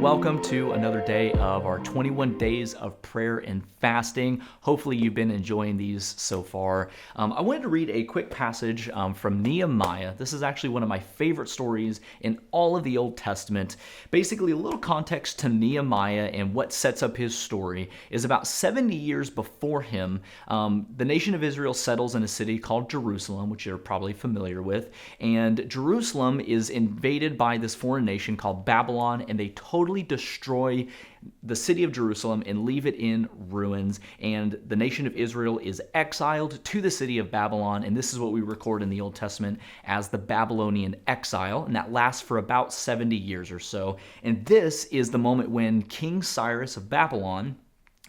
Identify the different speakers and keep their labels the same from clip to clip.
Speaker 1: welcome to another day of our 21 days of prayer and fasting. Hopefully you've been enjoying these so far. I wanted to read a quick passage from Nehemiah. This is actually one of my favorite stories in all of the Old Testament. Basically, a little context to Nehemiah and what sets up his story is about 70 years before him, the nation of Israel settles in a city called Jerusalem, which you're probably familiar with, and Jerusalem is invaded by this foreign nation called Babylon, and they totally destroy the city of Jerusalem and leave it in ruins. And the nation of Israel is exiled to the city of Babylon, and this is what we record in the Old Testament as the Babylonian exile, and that lasts for about 70 years or so. And this is the moment when King Cyrus of Babylon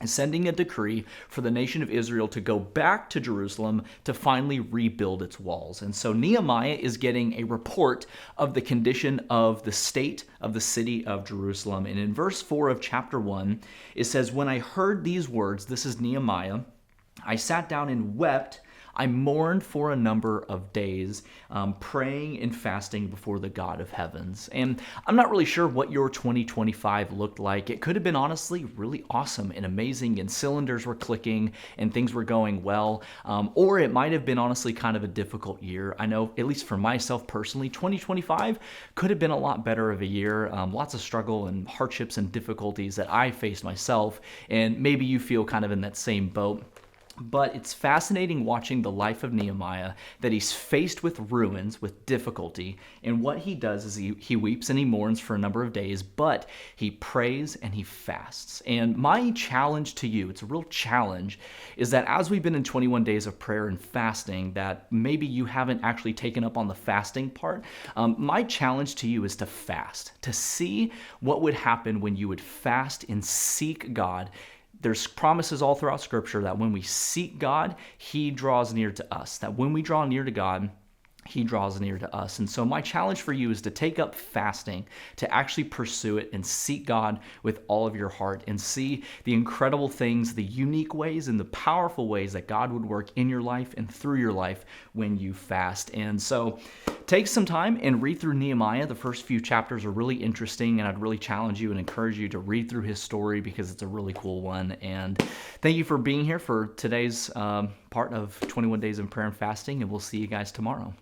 Speaker 1: is sending a decree for the nation of Israel to go back to Jerusalem to finally rebuild its walls. And so Nehemiah is getting a report of the condition of the state of the city of Jerusalem. And in verse 4 of chapter 1, it says, "When I heard these words," this is Nehemiah, "I sat down and wept. I mourned for a number of days, praying and fasting before the God of heavens." And I'm not really sure what your 2025 looked like. It could have been honestly really awesome and amazing, and cylinders were clicking and things were going well. Or it might have been honestly kind of a difficult year. I know, at least for myself personally, 2025 could have been a lot better of a year. Lots of struggle and hardships and difficulties that I faced myself. And maybe you feel kind of in that same boat. But it's fascinating watching the life of Nehemiah, that he's faced with ruins, with difficulty, and what he does is he weeps and he mourns for a number of days, but he prays and he fasts. And my challenge to you, it's a real challenge, is that as we've been in 21 days of prayer and fasting, that maybe you haven't actually taken up on the fasting part, my challenge to you is to fast, to see what would happen when you would fast and seek God. There's promises all throughout Scripture that when we seek God, He draws near to us. That when we draw near to God, He draws near to us. And so my challenge for you is to take up fasting, to actually pursue it and seek God with all of your heart and see the incredible things, the unique ways and the powerful ways that God would work in your life and through your life when you fast. And so take some time and read through Nehemiah. The first few chapters are really interesting, and I'd really challenge you and encourage you to read through his story because it's a really cool one. And thank you for being here for today's part of 21 Days of Prayer and Fasting, and we'll see you guys tomorrow.